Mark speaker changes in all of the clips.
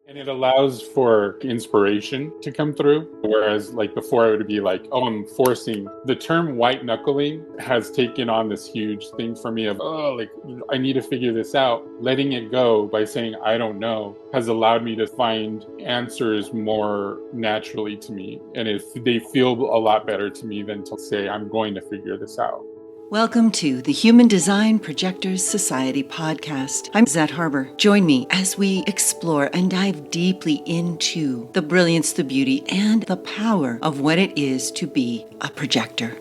Speaker 1: And it allows for inspiration to come through. Whereas, like before, I would be like, oh, I'm forcing. The term white knuckling has taken on this huge thing for me of, oh, like, I need to figure this out. Letting it go by saying, I don't know, has allowed me to find answers more naturally to me. And they feel a lot better to me than to say, I'm going to figure this out.
Speaker 2: Welcome to the Human Design Projector Society podcast. I'm Zette Harbor. Join me as we explore and dive deeply into the brilliance, the beauty, and the power of what it is to be a projector.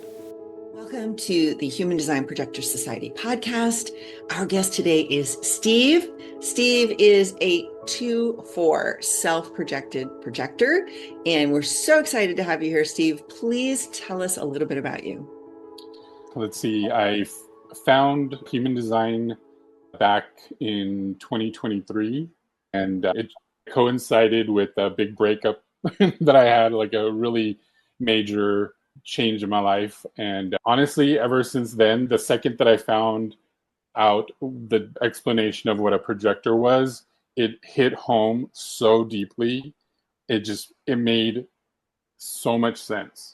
Speaker 2: Welcome to the Human Design Projector Society podcast. Our guest today is Steve. Steve is a 2/4 self-projected projector, and we're so excited to have you here, Steve. Please tell us a little bit about you.
Speaker 1: Let's see, I found Human Design back in 2023, and it coincided with a big breakup that I had, like a really major change in my life. And honestly, ever since then, the second that I found out the explanation of what a projector was, it hit home so deeply. It made so much sense.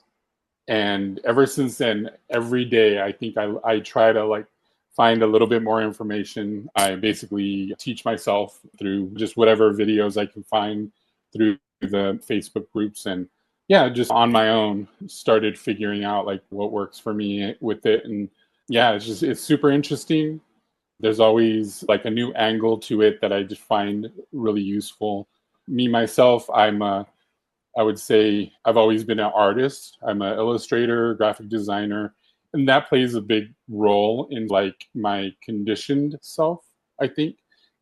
Speaker 1: And ever since then, every day, I think I try to find a little bit more information. I basically teach myself through just whatever videos I can find through the Facebook groups. And yeah, just on my own, started figuring out what works for me with it. And yeah, it's super interesting. There's always a new angle to it that I just find really useful. Me, myself, I would say I've always been an artist. I'm an illustrator, graphic designer, and that plays a big role in my conditioned self, I think.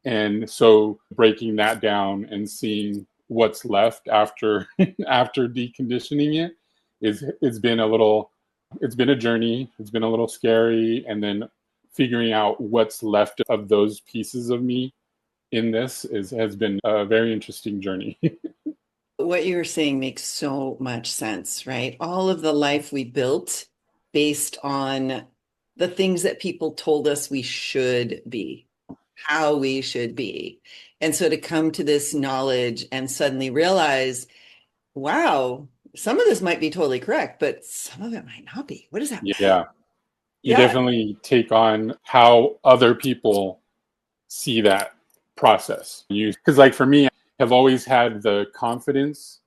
Speaker 1: And so breaking that down and seeing what's left after after deconditioning it's been a journey. It's been a little scary, and then figuring out what's left of those pieces of me in this has been a very interesting journey.
Speaker 2: What you were saying makes so much sense, right? All of the life we built based on the things that people told us we should be, how we should be. And so to come to this knowledge and suddenly realize, wow, some of this might be totally correct, but some of it might not be. What does that mean?
Speaker 1: Yeah. You
Speaker 2: Yeah.
Speaker 1: definitely take on how other people see that process. Because for me, I have always had the confidence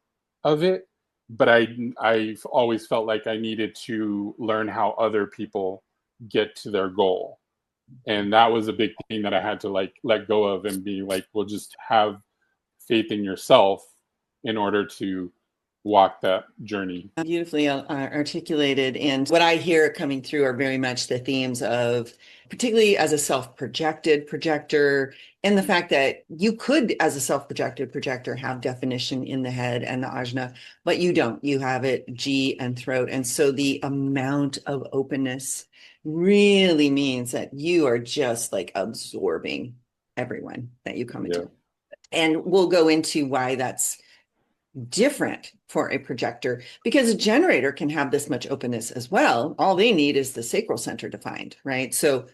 Speaker 1: of it, but I've always felt like I needed to learn how other people get to their goal. And that was a big thing that I had to let go of and be well, just have faith in yourself in order to walk that journey.
Speaker 2: Beautifully articulated. And what I hear coming through are very much the themes of, particularly as a self-projected projector, and the fact that you could, as a self-projected projector, have definition in the head and the ajna, but you don't. You have it G and throat. And so the amount of openness really means that you are just absorbing everyone that you come into.
Speaker 1: Yeah.
Speaker 2: And we'll go into why that's different for a projector, because a generator can have this much openness as well. All they need is the sacral center defined, right? So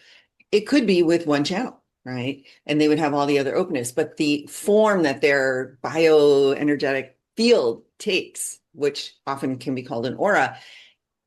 Speaker 2: it could be with one channel, right? And they would have all the other openness, but the form that their bioenergetic field takes, which often can be called an aura,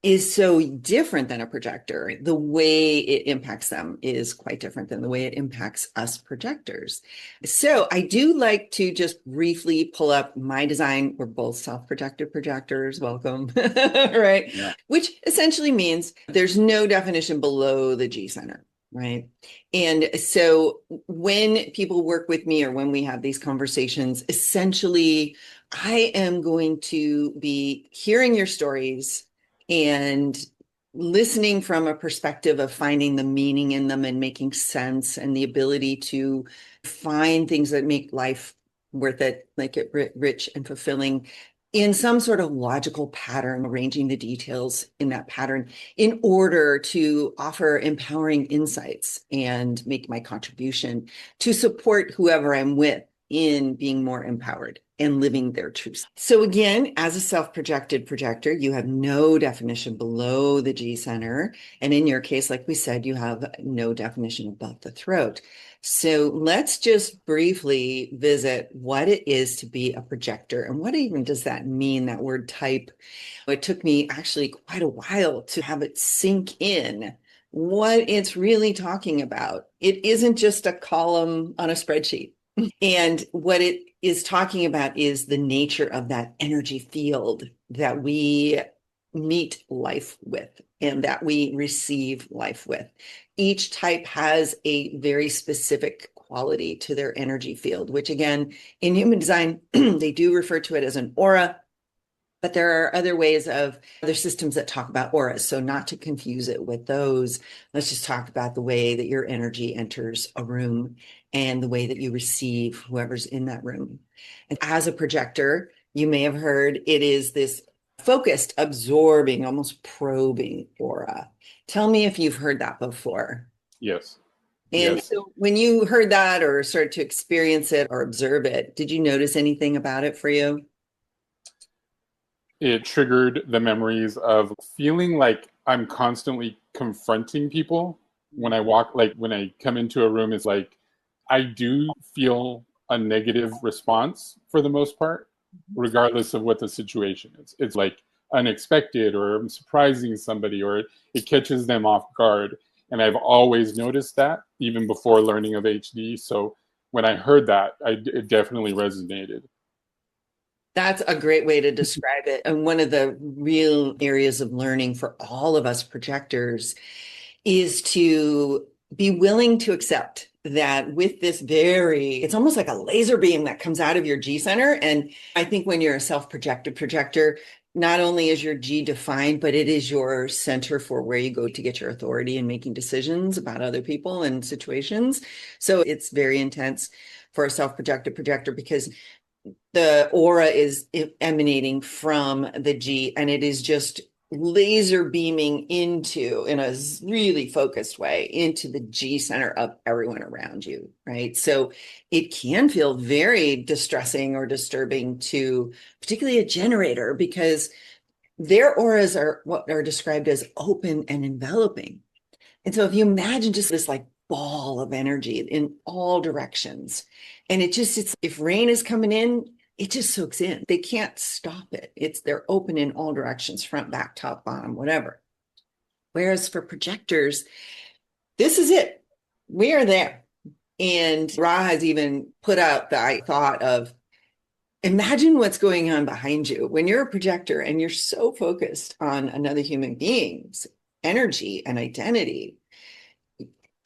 Speaker 2: is so different than a projector. The way it impacts them is quite different than the way it impacts us projectors. So I do like to just briefly pull up my design. We're both self-projected projectors. Welcome, right?
Speaker 1: Yeah.
Speaker 2: Which essentially means there's no definition below the G center. Right. And so when people work with me or when we have these conversations, essentially, I am going to be hearing your stories and listening from a perspective of finding the meaning in them and making sense, and the ability to find things that make life worth it, make it rich and fulfilling in some sort of logical pattern, arranging the details in that pattern in order to offer empowering insights and make my contribution to support whoever I'm with in being more empowered and living their truth. So again, as a self-projected projector, you have no definition below the G center. And in your case, like we said, you have no definition above the throat. So let's just briefly visit what it is to be a projector and what even does that mean, that word type. It took me actually quite a while to have it sink in what it's really talking about. It isn't just a column on a spreadsheet. And what it is talking about is the nature of that energy field that we meet life with and that we receive life with. Each type has a very specific quality to their energy field, which again, in human design, they do refer to it as an aura. But there are other systems that talk about auras. So not to confuse it with those, let's just talk about the way that your energy enters a room and the way that you receive whoever's in that room. And as a projector, you may have heard it is this focused, absorbing, almost probing aura. Tell me if you've heard that before.
Speaker 1: Yes.
Speaker 2: And
Speaker 1: Yes.
Speaker 2: so when you heard that or started to experience it or observe it, did you notice anything about it for you?
Speaker 1: It triggered the memories of feeling like I'm constantly confronting people when I walk, like when I come into a room. It's like I do feel a negative response for the most part, regardless of what the situation is. It's like unexpected, or I'm surprising somebody, or it catches them off guard. And I've always noticed that even before learning of HD. So when I heard that, it definitely resonated.
Speaker 2: That's a great way to describe it. And one of the real areas of learning for all of us projectors is to be willing to accept that with this it's almost like a laser beam that comes out of your G center. And I think when you're a self-projected projector, not only is your G defined, but it is your center for where you go to get your authority in making decisions about other people and situations. So it's very intense for a self-projected projector because the aura is emanating from the G and it is just laser beaming into, in a really focused way, into the G center of everyone around you, right? So it can feel very distressing or disturbing to particularly a generator because their auras are what are described as open and enveloping. And so if you imagine just this like ball of energy in all directions, and it's if rain is coming in, it just soaks in. They can't stop it. They're open in all directions, front, back, top, bottom, whatever. Whereas for projectors, this is it. We are there. And Ra has even put out the thought of imagine what's going on behind you when you're a projector and you're so focused on another human being's energy and identity.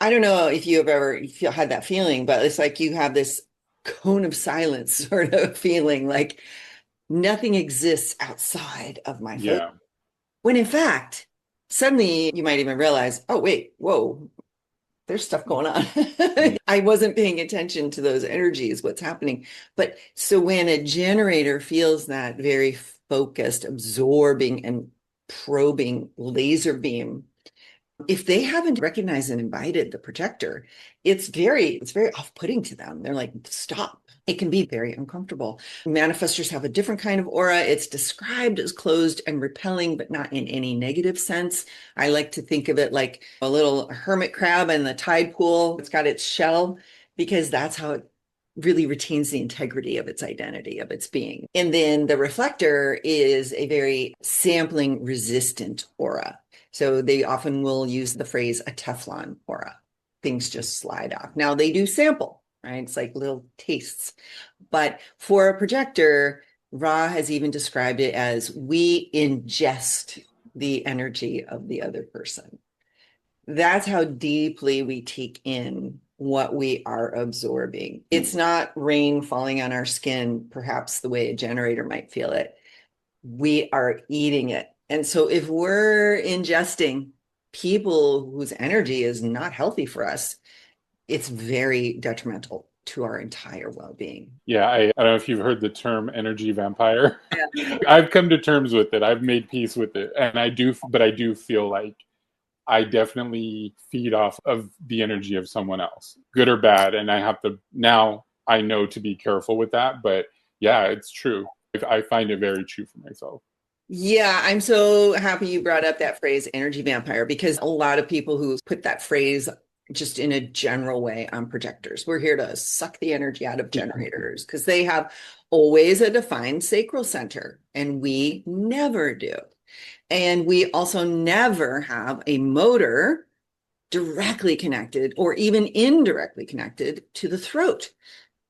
Speaker 2: I don't know if you have ever had that feeling, but it's like you have this cone of silence sort of feeling like nothing exists outside of my focus.
Speaker 1: Yeah.
Speaker 2: When in fact, suddenly you might even realize, oh, wait, whoa, there's stuff going on. I wasn't paying attention to those energies, what's happening. But so when a generator feels that very focused, absorbing, and probing laser beam, if they haven't recognized and invited the projector, it's very off-putting to them. They're like, stop. It can be very uncomfortable. Manifestors have a different kind of aura. It's described as closed and repelling, but not in any negative sense. I like to think of it like a little hermit crab in the tide pool. It's got its shell because that's how it really retains the integrity of its identity, of its being. And then the reflector is a very sampling resistant aura. So they often will use the phrase a Teflon aura. Things just slide off. Now they do sample, right? It's like little tastes. But for a projector, Ra has even described it as we ingest the energy of the other person. That's how deeply we take in what we are absorbing. It's not rain falling on our skin, perhaps the way a generator might feel it. We are eating it. And so if we're ingesting people whose energy is not healthy for us, it's very detrimental to our entire well-being.
Speaker 1: Yeah, I don't know if you've heard the term energy vampire.
Speaker 2: Yeah.
Speaker 1: I've come to terms with it. I've made peace with it. And but I do feel like I definitely feed off of the energy of someone else, good or bad. And I have to now I know to be careful with that. But yeah, it's true. I find it very true for myself.
Speaker 2: Yeah, I'm so happy you brought up that phrase energy vampire because a lot of people who put that phrase just in a general way on projectors. We're here to suck the energy out of generators because they have always a defined sacral center, and we never do. And we also never have a motor directly connected or even indirectly connected to the throat.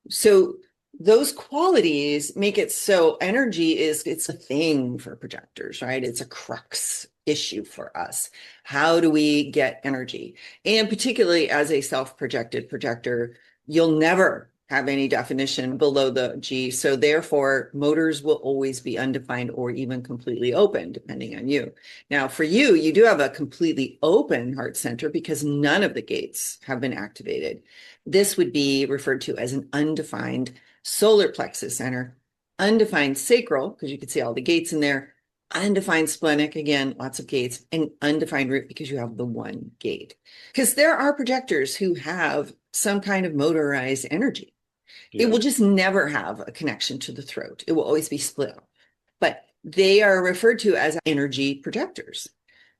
Speaker 2: So those qualities make it so energy is, it's a thing for projectors, right? It's a crux issue for us. How do we get energy? And particularly as a self-projected projector, you'll never have any definition below the G. So therefore, motors will always be undefined or even completely open, depending on you. Now, for you, you do have a completely open heart center because none of the gates have been activated. This would be referred to as an undefined solar plexus center, undefined sacral, because you could see all the gates in there, undefined splenic, again, lots of gates, and undefined root because you have the one gate. Because there are projectors who have some kind of motorized energy. It will just never have a connection to the throat. It will always be split up. But they are referred to as energy projectors.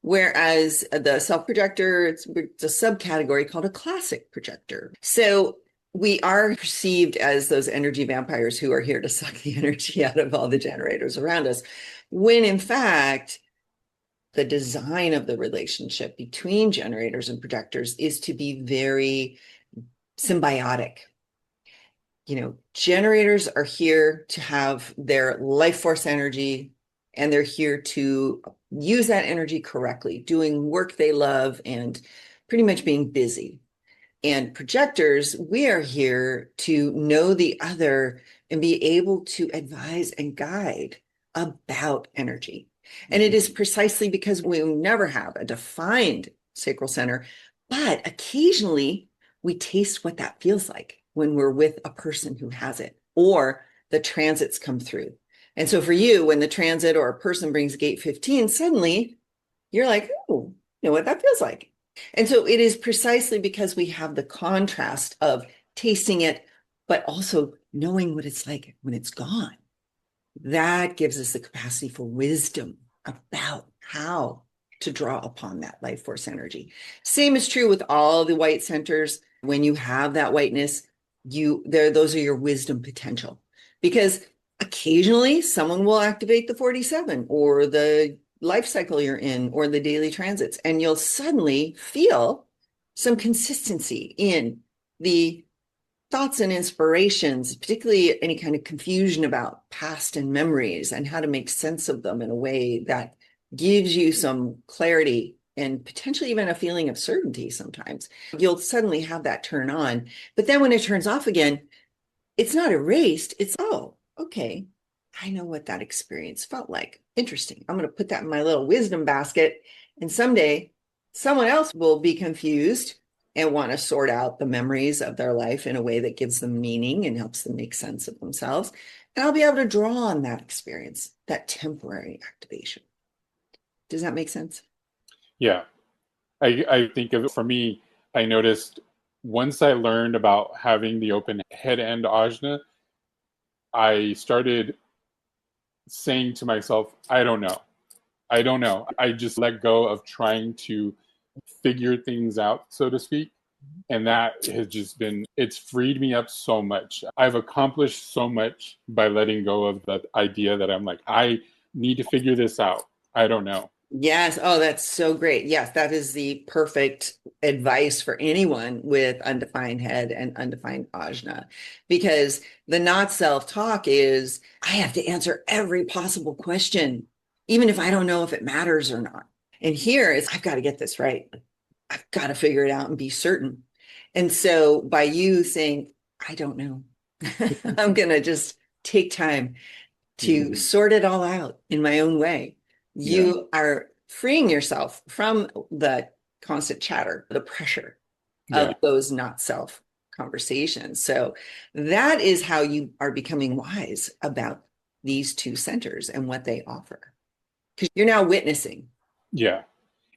Speaker 2: Whereas the self-projector, it's a subcategory called a classic projector. So we are perceived as those energy vampires who are here to suck the energy out of all the generators around us, when in fact, the design of the relationship between generators and projectors is to be very symbiotic. Generators are here to have their life force energy, and they're here to use that energy correctly, doing work they love and pretty much being busy. And projectors, we are here to know the other and be able to advise and guide about energy. And it is precisely because we never have a defined sacral center, but occasionally we taste what that feels like when we're with a person who has it, or the transits come through. And so for you, when the transit or a person brings gate 15, suddenly you're like, oh, you know what that feels like. And so it is precisely because we have the contrast of tasting it, but also knowing what it's like when it's gone. That gives us the capacity for wisdom about how to draw upon that life force energy. Same is true with all the white centers. When you have that whiteness, those are your wisdom potential, because occasionally someone will activate the 47 or the life cycle you're in or the daily transits, and you'll suddenly feel some consistency in the thoughts and inspirations, particularly any kind of confusion about past and memories and how to make sense of them in a way that gives you some clarity and potentially even a feeling of certainty sometimes. You'll suddenly have that turn on. But then when it turns off again, it's not erased. It's, oh, okay, I know what that experience felt like. Interesting. I'm going to put that in my little wisdom basket. And someday someone else will be confused and want to sort out the memories of their life in a way that gives them meaning and helps them make sense of themselves. And I'll be able to draw on that experience, that temporary activation. Does that make sense?
Speaker 1: Yeah. I think of it for me, I noticed once I learned about having the open head end ajna, I started saying to myself, I don't know. I don't know. I just let go of trying to figure things out, so to speak. And that has just been, it's freed me up so much. I've accomplished so much by letting go of the idea that I'm like, I need to figure this out. I don't know.
Speaker 2: Yes. Oh, that's so great. Yes, that is the perfect advice for anyone with undefined head and undefined ajna, because the not self-talk is, I have to answer every possible question, even if I don't know if it matters or not. And here is, I've got to get this right. I've got to figure it out and be certain. And so by you saying, I don't know, I'm going to just take time to sort it all out in my own way. You are freeing yourself from the constant chatter, the pressure of those not self conversations. So that is how you are becoming wise about these two centers and what they offer, because you're now witnessing.
Speaker 1: Yeah.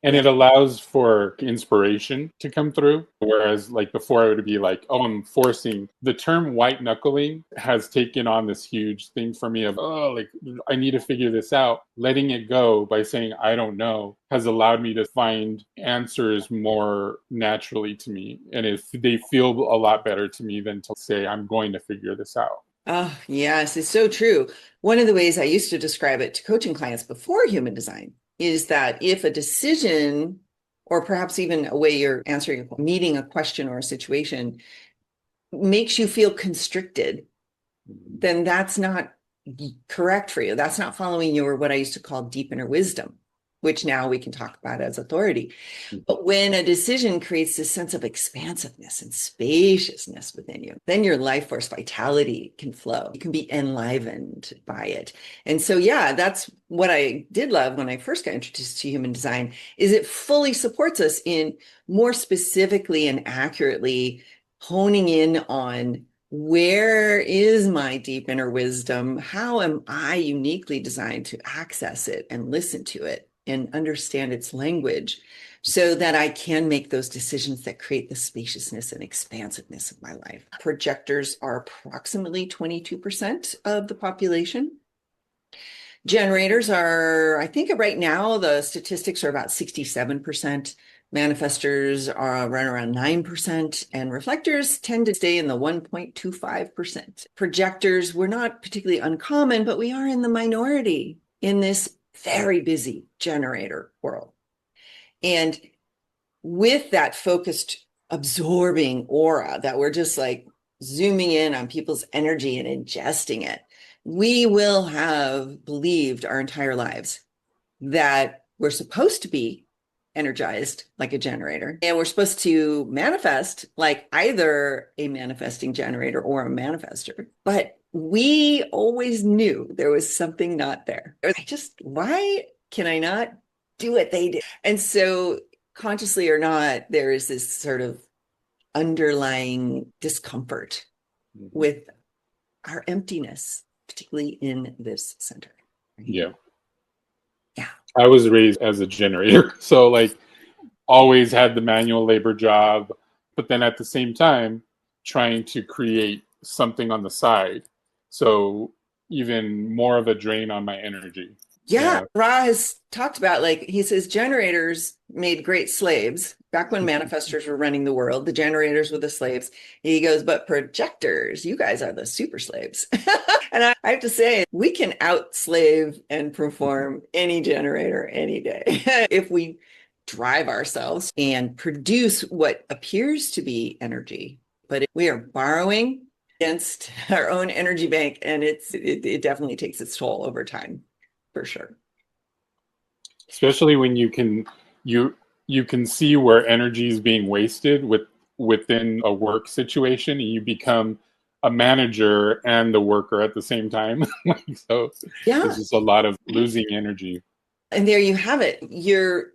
Speaker 1: And
Speaker 2: Yeah.
Speaker 1: it allows for inspiration to come through. Whereas, like before, I would be like, oh, I'm forcing. The term white knuckling has taken on this huge thing for me of, oh, like, I need to figure this out. Letting it go by saying, I don't know, has allowed me to find answers more naturally to me. And if they feel a lot better to me than to say, I'm going to figure this out.
Speaker 2: Oh, yes, it's so true. One of the ways I used to describe it to coaching clients before human design is that if a decision, or perhaps even a way you're answering, meeting a question or a situation, makes you feel constricted, then that's not correct for you. That's not following your, what I used to call deep inner wisdom, which now we can talk about as authority. But when a decision creates this sense of expansiveness and spaciousness within you, then your life force vitality can flow. You can be enlivened by it. And so, yeah, that's what I did love when I first got introduced to human design, is it fully supports us in more specifically and accurately honing in on where is my deep inner wisdom? How am I uniquely designed to access it and listen to it and understand its language so that I can make those decisions that create the spaciousness and expansiveness of my life? Projectors are approximately 22% of the population. Generators are, I think right now, the statistics are about 67%. Manifestors are run around 9%, and reflectors tend to stay in the 1.25%. Projectors, we're not particularly uncommon, but we are in the minority in this very busy generator world. And with that focused, absorbing aura that we're just like zooming in on people's energy and ingesting it, we will have believed our entire lives that we're supposed to be energized like a generator, and we're supposed to manifest like either a manifesting generator or a manifester. But we always knew there was something not there. Why can I not do what they do? And so, consciously or not, there is this sort of underlying discomfort with our emptiness, particularly in this center. Right?
Speaker 1: Yeah.
Speaker 2: Yeah.
Speaker 1: I was raised as a generator. So, like, always had the manual labor job, but then at the same time, trying to create something on the side. So, even more of a drain on my energy.
Speaker 2: Yeah,
Speaker 1: Yeah.
Speaker 2: Ra has talked about, like, he says generators made great slaves. Back when manifestors were running the world, the generators were the slaves. He goes, but projectors, you guys are the super slaves. And I have to say, we can outslave and perform any generator any day if we drive ourselves and produce what appears to be energy. But we are borrowing against our own energy bank, and it definitely takes its toll over time. For sure.
Speaker 1: Especially when you you can see where energy is being wasted within a work situation, and you become a manager and the worker at the same time. So
Speaker 2: Yeah.
Speaker 1: it's just a lot of losing energy.
Speaker 2: And there you have it. You're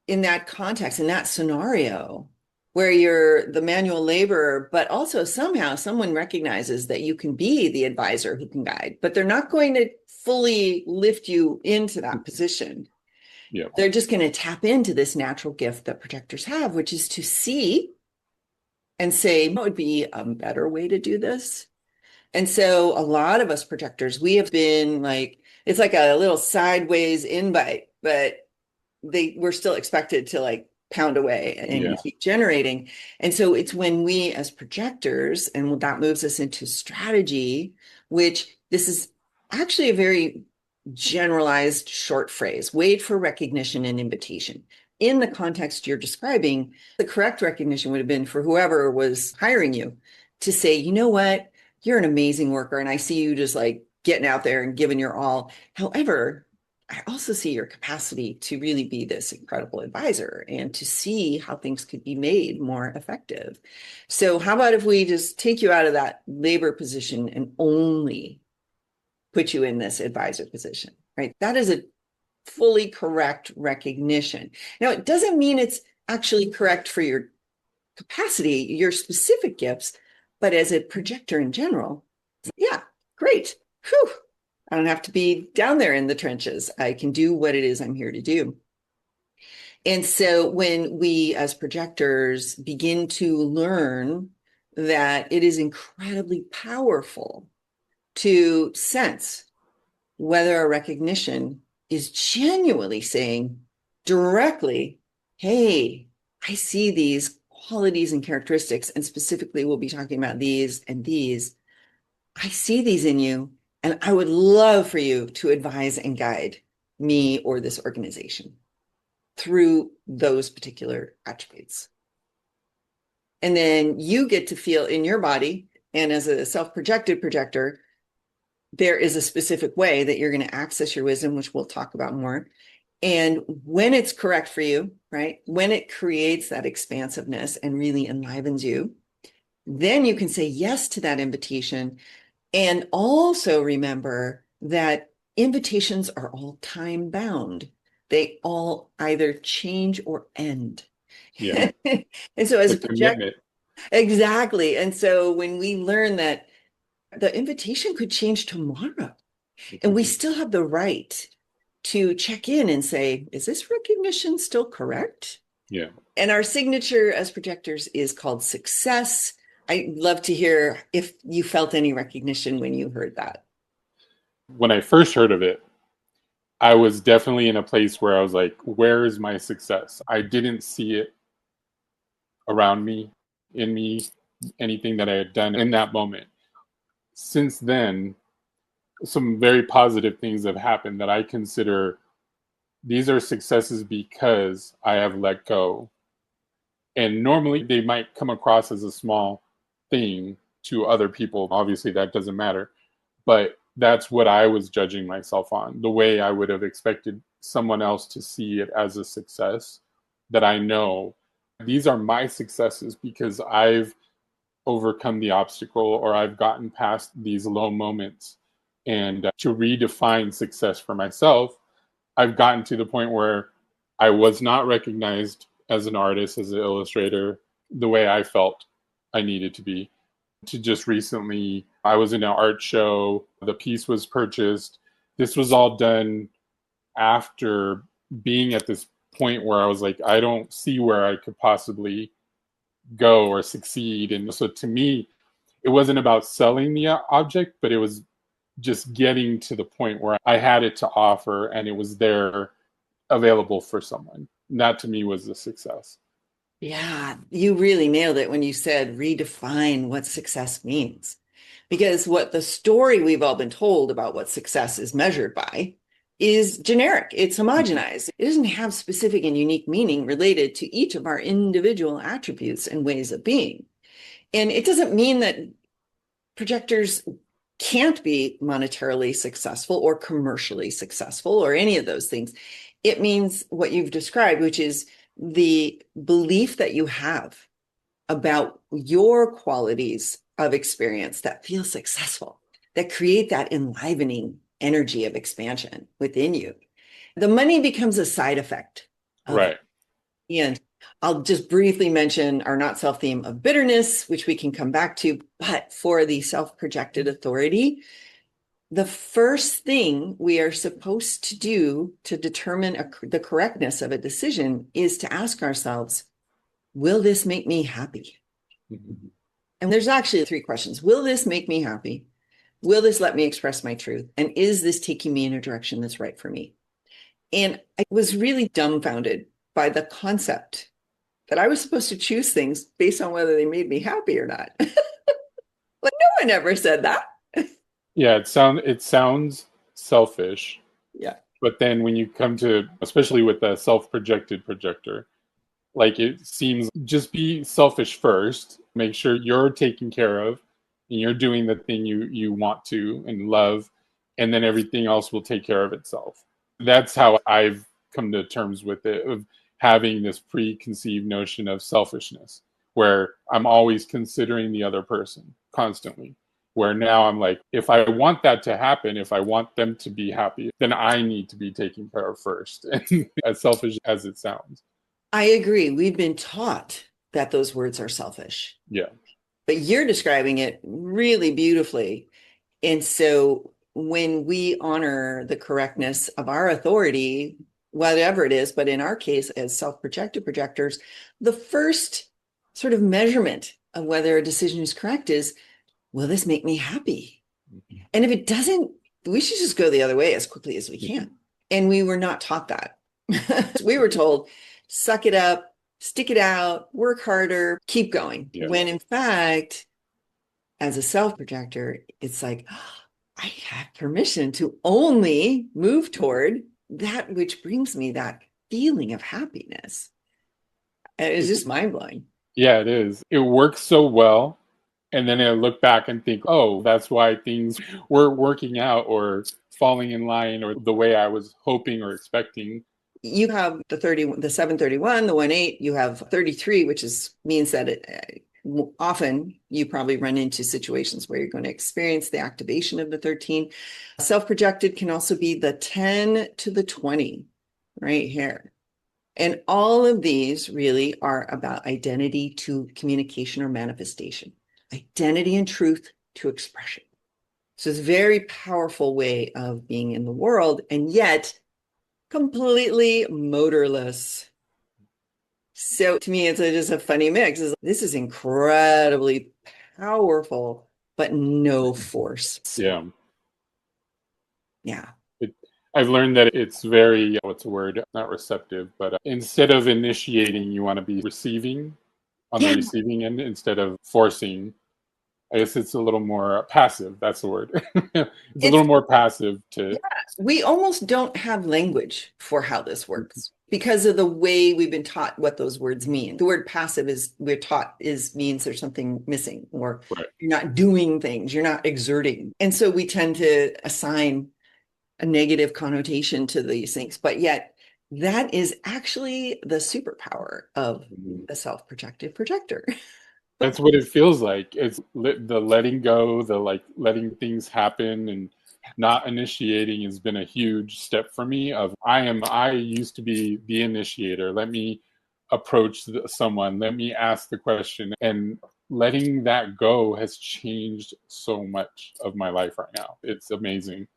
Speaker 2: in that context, in that scenario where you're the manual laborer, but also somehow someone recognizes that you can be the advisor who can guide, but they're not going to fully lift you into that position.
Speaker 1: Yeah.
Speaker 2: They're just going to tap into this natural gift that projectors have, which is to see and say, what would be a better way to do this? And so a lot of us projectors, we have been like, it's like a little sideways invite, but we're still expected to like pound away and
Speaker 1: Yeah.
Speaker 2: keep generating. And so it's when we as projectors, and that moves us into strategy, which this is actually a very generalized short phrase: wait for recognition and invitation. In the context you're describing, the correct recognition would have been for whoever was hiring you to say, you know what, you're an amazing worker, and I see you just like getting out there and giving your all. However, I also see your capacity to really be this incredible advisor and to see how things could be made more effective. So how about if we just take you out of that labor position and only put you in this advisor position, right? That is a fully correct recognition. Now, it doesn't mean it's actually correct for your capacity, your specific gifts, but as a projector in general, yeah, great. Whew. I don't have to be down there in the trenches. I can do what it is I'm here to do. And so when we as projectors begin to learn that it is incredibly powerful to sense whether a recognition is genuinely saying directly, hey, I see these qualities and characteristics, and specifically we'll be talking about these and these. I see these in you, and I would love for you to advise and guide me or this organization through those particular attributes. And then you get to feel in your body, and as a self-projected projector, there is a specific way that you're going to access your wisdom, which we'll talk about more. And when it's correct for you, right? When it creates that expansiveness and really enlivens you, then you can say yes to that invitation. And also remember that invitations are all time bound. They all either change or end.
Speaker 1: Yeah.
Speaker 2: And so as
Speaker 1: The
Speaker 2: a project,
Speaker 1: commitment.
Speaker 2: exactly. And so when we learn that the invitation could change tomorrow, and we still have the right to check in and say, is this recognition still correct?
Speaker 1: Yeah.
Speaker 2: And our signature as projectors is called success. I'd love to hear if you felt any recognition when you heard that.
Speaker 1: When I first heard of it, I was definitely in a place where I was like, where is my success? I didn't see it around me, in me, anything that I had done in that moment. Since then, some very positive things have happened that I consider these are successes because I have let go. And normally they might come across as a small thing to other people. Obviously, that doesn't matter. But that's what I was judging myself on, the way I would have expected someone else to see it as a success. That I know these are my successes because I've overcome the obstacle or I've gotten past these low moments. And to redefine success for myself, I've gotten to the point where I was not recognized as an artist, as an illustrator, the way I felt I needed to be. To just recently, I was in an art show, the piece was purchased. This was all done after being at this point where I was like, I don't see where I could possibly go or succeed. And so to me, it wasn't about selling the object, but it was just getting to the point where I had it to offer and it was there available for someone. And that to me was a success.
Speaker 2: Yeah, you really nailed it when you said redefine what success means. Because what the story we've all been told about what success is measured by is generic, it's homogenized. It doesn't have specific and unique meaning related to each of our individual attributes and ways of being. And it doesn't mean that projectors can't be monetarily successful or commercially successful or any of those things. It means what you've described, which is the belief that you have about your qualities of experience that feel successful, that create that enlivening energy of expansion within you. The money becomes a side effect of it.
Speaker 1: Right.
Speaker 2: And I'll just briefly mention our not self theme of bitterness, which we can come back to. But for the self-projected authority, the first thing we are supposed to do to determine the correctness of a decision is to ask ourselves, will this make me happy?
Speaker 1: Mm-hmm.
Speaker 2: And there's actually three questions. Will this make me happy? Will this let me express my truth? And is this taking me in a direction that's right for me? And I was really dumbfounded by the concept that I was supposed to choose things based on whether they made me happy or not. Like, no one ever said that.
Speaker 1: Yeah, it sounds selfish,
Speaker 2: Yeah.
Speaker 1: but then when you come to, especially with a self-projected projector, like it seems just be selfish first, make sure you're taken care of and you're doing the thing you want to and love, and then everything else will take care of itself. That's how I've come to terms with it, of having this preconceived notion of selfishness where I'm always considering the other person constantly. Where now I'm like, if I want that to happen, if I want them to be happy, then I need to be taken care of first. And as selfish as it sounds.
Speaker 2: I agree. We've been taught that those words are selfish,
Speaker 1: Yeah.
Speaker 2: but you're describing it really beautifully. And so when we honor the correctness of our authority, whatever it is. But in our case, as self-projected projectors, the first sort of measurement of whether a decision is correct is, will this make me happy? And if it doesn't, we should just go the other way as quickly as we can. And we were not taught that. We were told, suck it up, stick it out, work harder, keep going.
Speaker 1: Yeah.
Speaker 2: When in fact, as a self-projector, it's like, oh, I have permission to only move toward that which brings me that feeling of happiness. And it's just mind-blowing.
Speaker 1: Yeah, it is. It works so well. And then I look back and think, oh, that's why things were working out or falling in line or the way I was hoping or expecting.
Speaker 2: You have the 30, the 731, the 18, you have 33, which means that often you probably run into situations where you're going to experience the activation of the 13. Self-projected can also be the 10 to the 20 right here. And all of these really are about identity to communication or manifestation, identity and truth to expression. So it's a very powerful way of being in the world, and yet completely motorless. So to me, it's just a funny mix. This is incredibly powerful, but no force.
Speaker 1: Yeah.
Speaker 2: Yeah.
Speaker 1: I've learned that it's very, what's the word? Not receptive, but instead of initiating, you want to be receiving on the
Speaker 2: Yeah.
Speaker 1: receiving end instead of forcing. I guess it's a little more passive. That's the word. It's a little more passive to.
Speaker 2: Yeah, we almost don't have language for how this works because of the way we've been taught what those words mean. The word passive we're taught means there's something missing, or
Speaker 1: Right.
Speaker 2: you're not doing things, you're not exerting. And so we tend to assign a negative connotation to these things, but yet that is actually the superpower of the self-projected projector.
Speaker 1: That's what it feels like. It's the letting go, the like letting things happen and not initiating has been a huge step for me of I used to be the initiator. Let me approach someone, let me ask the question, and letting that go has changed so much of my life right now. It's amazing.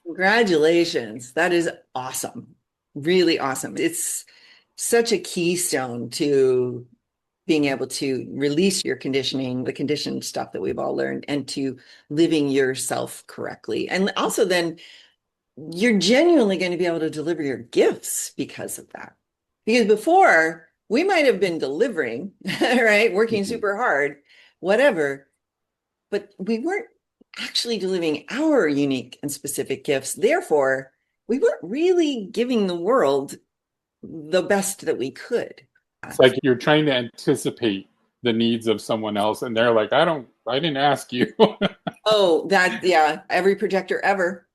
Speaker 2: Congratulations. That is awesome. Really awesome. It's such a keystone to being able to release your conditioning, the conditioned stuff that we've all learned, and to living yourself correctly. And also then you're genuinely going to be able to deliver your gifts because of that. Because before we might have been delivering, right? Working super hard, whatever, but we weren't actually delivering our unique and specific gifts. Therefore, we weren't really giving the world the best that we could.
Speaker 1: It's like you're trying to anticipate the needs of someone else and they're like, I didn't ask you.
Speaker 2: Oh, yeah, every projector ever.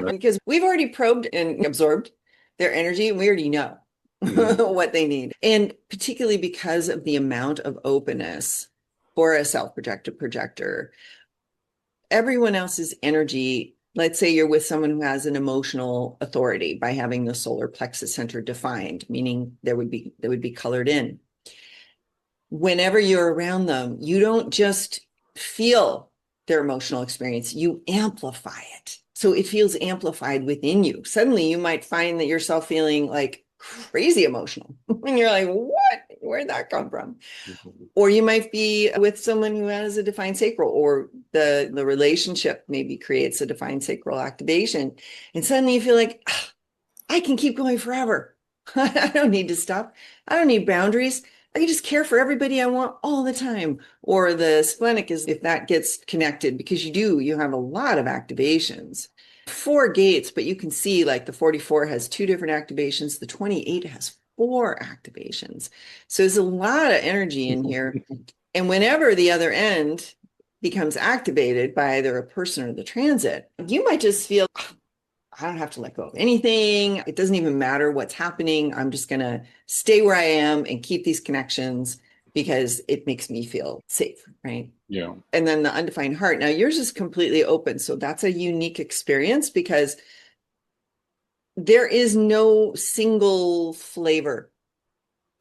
Speaker 2: Because we've already probed and absorbed their energy and we already know what they need. And particularly because of the amount of openness for a self-projected projector, everyone else's energy, let's say you're with someone who has an emotional authority by having the solar plexus center defined, meaning they would be colored in. Whenever you're around them, you don't just feel their emotional experience, you amplify it. So it feels amplified within you. Suddenly you might find that yourself feeling like crazy emotional. And you're like, what? Where'd that come from? Or you might be with someone who has a defined sacral, or the relationship maybe creates a defined sacral activation. And suddenly you feel like, oh, I can keep going forever. I don't need to stop. I don't need boundaries. I can just care for everybody I want all the time. Or the splenic is if that gets connected, because you have a lot of activations. 4 gates, but you can see like the 44 has 2 different activations. The 28 has 4 activations. So there's a lot of energy in here. And whenever the other end becomes activated by either a person or the transit, you might just feel, I don't have to let go of anything. It doesn't even matter what's happening. I'm just going to stay where I am and keep these connections because it makes me feel safe, right?
Speaker 1: Yeah.
Speaker 2: And then the undefined heart. Now yours is completely open. So that's a unique experience because there is no single flavor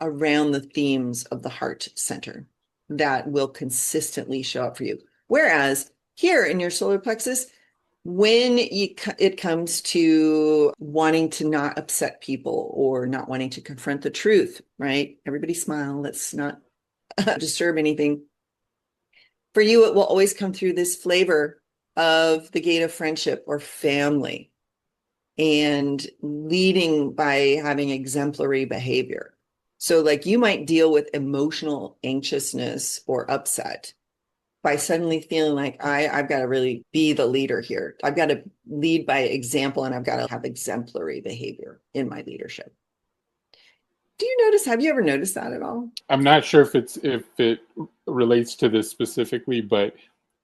Speaker 2: around the themes of the heart center that will consistently show up for you. Whereas here in your solar plexus, When it comes to wanting to not upset people or not wanting to confront the truth, right? Everybody smile. Let's not disturb anything. For you, it will always come through this flavor of the gate of friendship or family and leading by having exemplary behavior. So, like, you might deal with emotional anxiousness or upset by suddenly feeling like I've got to really be the leader here. I've got to lead by example and I've got to have exemplary behavior in my leadership. Have you ever noticed that at all?
Speaker 1: I'm not sure if it relates to this specifically, but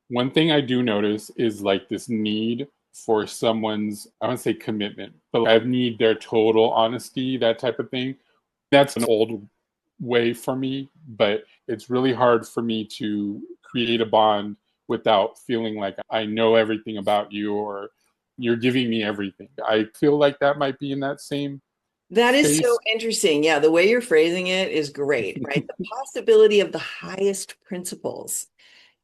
Speaker 1: one thing I do notice is like this need for someone's, I don't say commitment, but I need their total honesty, that type of thing. That's an old way for me, but it's really hard for me to create a bond without feeling like I know everything about you or you're giving me everything. I feel like that might be in that same
Speaker 2: That is so
Speaker 1: space.
Speaker 2: interesting. Yeah, the way you're phrasing it is great, right? The possibility of the highest principles.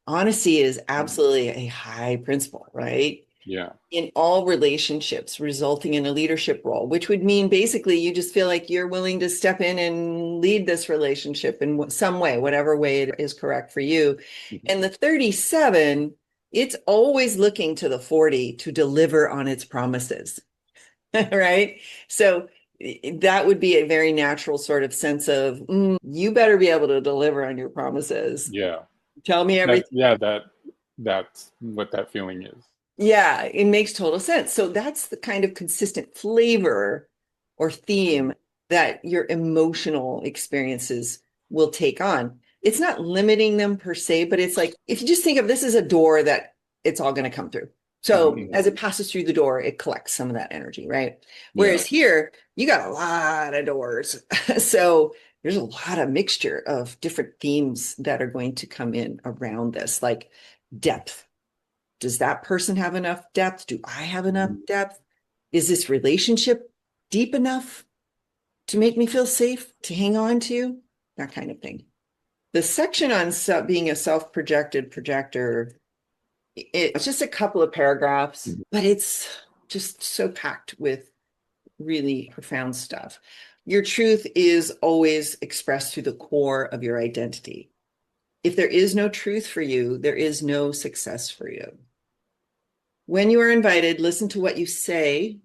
Speaker 2: Honesty is absolutely a high principle, right?
Speaker 1: Yeah.
Speaker 2: In all relationships, resulting in a leadership role, which would mean basically you just feel like you're willing to step in and lead this relationship in some way, whatever way it is correct for you. And the 37, it's always looking to the 40 to deliver on its promises, right? So that would be a very natural sort of sense of, you better be able to deliver on your promises.
Speaker 1: Yeah.
Speaker 2: Tell me
Speaker 1: That
Speaker 2: everything.
Speaker 1: yeah, that's what that feeling is.
Speaker 2: Yeah, it makes total sense. So that's the kind of consistent flavor or theme that your emotional experiences will take on. It's not limiting them per se, but it's like if you just think of this as a door that it's all going to come through. So
Speaker 1: Mhm.
Speaker 2: as it passes through the door, it collects some of that energy, right?
Speaker 1: Yeah.
Speaker 2: Whereas here, you got a lot of doors. So there's a lot of mixture of different themes that are going to come in around this, like depth. Does that person have enough depth? Do I have enough
Speaker 1: Mhm.
Speaker 2: depth? Is this relationship deep enough to make me feel safe to hang on to? That kind of thing. The section on being a self-projected projector, it's just a couple of paragraphs, but it's just so packed with really profound stuff. Your truth is always expressed through the core of your identity. If there is no truth for you, there is no success for you. When you are invited, listen to what you say.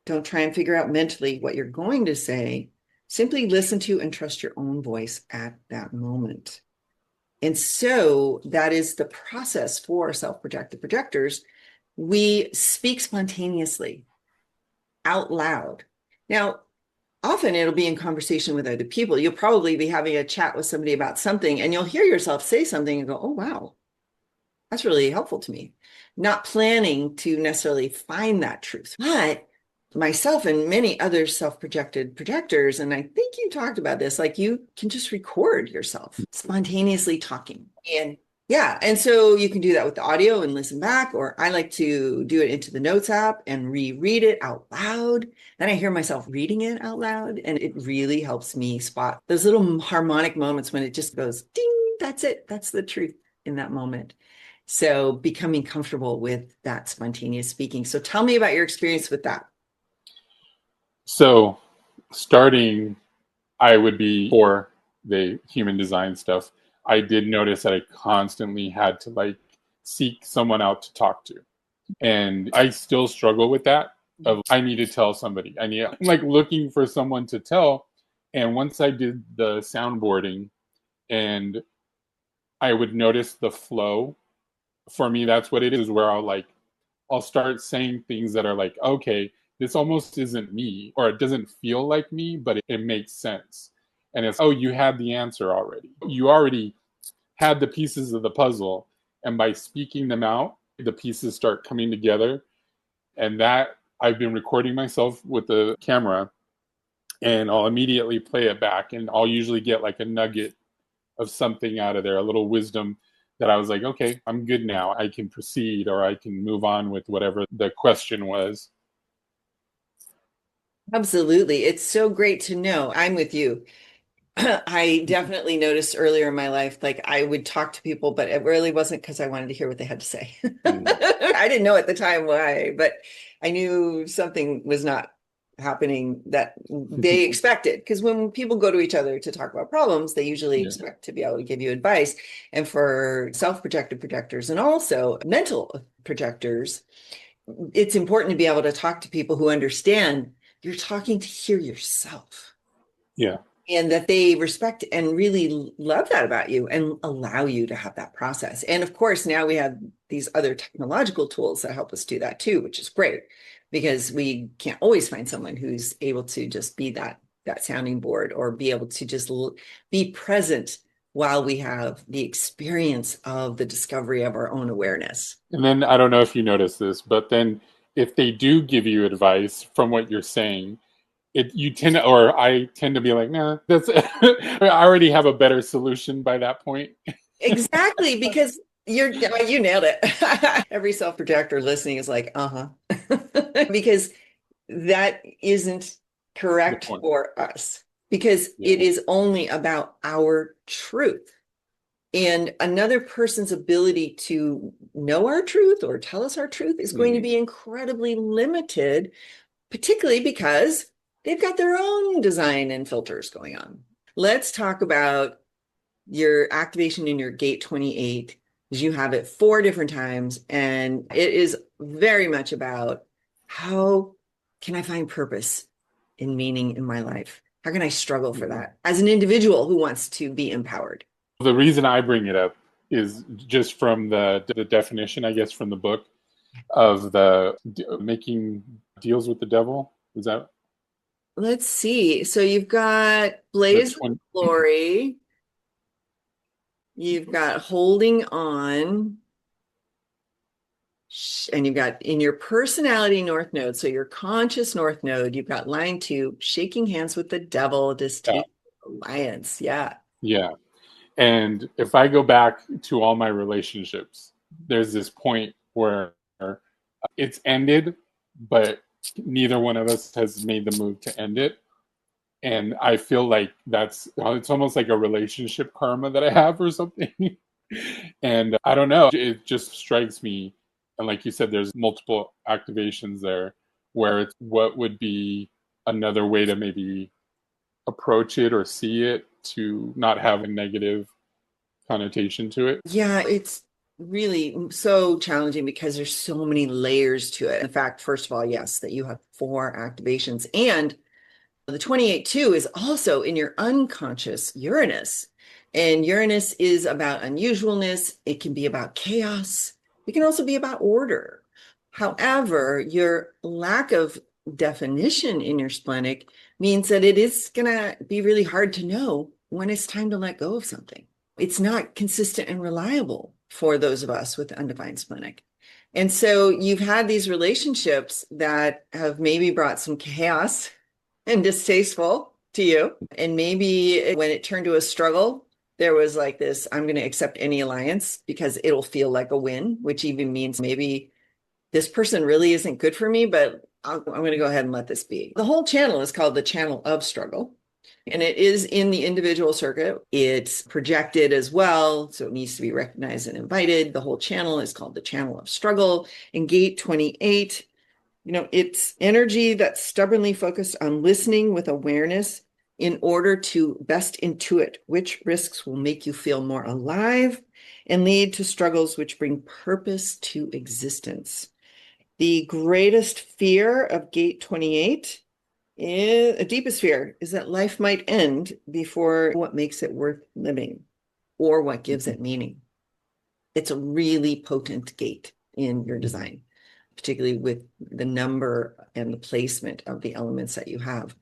Speaker 2: Don't try and figure out mentally what you're going to say. Simply listen to and trust your own voice at that moment. And so that is the process for self-projected projectors. We speak spontaneously out loud. Now, often it'll be in conversation with other people. You'll probably be having a chat with somebody about something, and you'll hear yourself say something and go, oh, wow, that's really helpful to me. Not planning to necessarily find that truth. But myself and many other self-projected projectors, and I think you talked about this, like you can just record yourself spontaneously talking. And yeah, and so you can do that with the audio and listen back, or I like to do it into the notes app and reread it out loud. Then I hear myself reading it out loud, and it really helps me spot those little harmonic moments when it just goes ding, that's it, that's the truth in that moment. So becoming comfortable with that spontaneous speaking. So tell me about your experience with that.
Speaker 1: So starting, I would be for the human design stuff. I did notice that I constantly had to like seek someone out to talk to. And I still struggle with that of I need to tell somebody. I'm like looking for someone to tell. And once I did the soundboarding and I would notice the flow, for me that's what it is where I'll start saying things that are like, okay, this almost isn't me, or it doesn't feel like me, but it makes sense. And it's, oh, you had the answer already. You already had the pieces of the puzzle. And by speaking them out, the pieces start coming together. And that I've been recording myself with the camera and I'll immediately play it back. And I'll usually get like a nugget of something out of there, a little wisdom that I was like, okay, I'm good now. I can proceed or I can move on with whatever the question was.
Speaker 2: Absolutely. It's so great to know. I'm with you. I definitely noticed earlier in my life, like I would talk to people, but it really wasn't because I wanted to hear what they had to say.
Speaker 1: Mm.
Speaker 2: I didn't know at the time why, but I knew something was not happening that they expected. Because when people go to each other to talk about problems, they usually
Speaker 1: Yeah.
Speaker 2: expect to be able to give you advice. And for self-projected projectors and also mental projectors, it's important to be able to talk to people who understand you're talking to hear yourself
Speaker 1: Yeah.
Speaker 2: and that they respect and really love that about you and allow you to have that process. And of course, now we have these other technological tools that help us do that too, which is great because we can't always find someone who's able to just be that sounding board or be able to just be present while we have the experience of the discovery of our own awareness.
Speaker 1: And then I don't know if you notice this, but then if they do give you advice from what you're saying, you tend to, or I tend to be like, nah, that's I already have a better solution by that point.
Speaker 2: Exactly, because you nailed it. Every self-projector listening is like, uh-huh. Because that isn't
Speaker 1: The
Speaker 2: correct
Speaker 1: point.
Speaker 2: for us because
Speaker 1: Yeah.
Speaker 2: it is only about our truth. And another person's ability to know our truth or tell us our truth is going to
Speaker 1: Mhm.
Speaker 2: be incredibly limited, particularly because they've got their own design and filters going on. Let's talk about your activation in your gate 28. You have it 4 different times, and it is very much about how can I find purpose and meaning in my life? How can I struggle for
Speaker 1: Mhm.
Speaker 2: that as an individual who wants to be empowered?
Speaker 1: The reason I bring it up is just from the definition, I guess, from the book of the making deals with the devil. Is that
Speaker 2: Let's see. So you've got
Speaker 1: the
Speaker 2: Blaze of
Speaker 1: 20?
Speaker 2: Glory, you've got Holding On, and you've got in your personality north node, so your conscious north node, you've got line 2, shaking hands with the devil,
Speaker 1: Yeah.
Speaker 2: distasteful alliance. Yeah.
Speaker 1: Yeah. And if I go back to all my relationships, there's this point where it's ended, but neither one of us has made the move to end it. And I feel like it's almost like a relationship karma that I have or something. And I don't know, it just strikes me. And like you said, there's multiple activations there where it's what would be another way to maybe approach it or see it to not have a negative connotation to it.
Speaker 2: Yeah, it's really so challenging because there's so many layers to it. In fact, first of all, yes, that you have 4 activations. And the 28 too is also in your unconscious Uranus. And Uranus is about unusualness. It can be about chaos. It can also be about order. However, your lack of definition in your splenic means that it is going to be really hard to know when it's time to let go of something. It's not consistent and reliable for those of us with undefined splenic. And so you've had these relationships that have maybe brought some chaos and distasteful to you. And maybe when it turned to a struggle, there was like this, I'm going to accept any alliance because it'll feel like a win, which even means maybe this person really isn't good for me, but I'm going to go ahead and let this be. The whole channel is called the channel of struggle. And it is in the individual circuit. It's projected as well. So it needs to be recognized and invited. The whole channel is called the channel of struggle. And gate 28, it's energy that's stubbornly focused on listening with awareness in order to best intuit which risks will make you feel more alive and lead to struggles which bring purpose to existence. The greatest fear of gate 28 is a deepest fear is that life might end before what makes it worth living or what gives it meaning. It's a really potent gate in your design, particularly with the number and the placement of the elements that you have.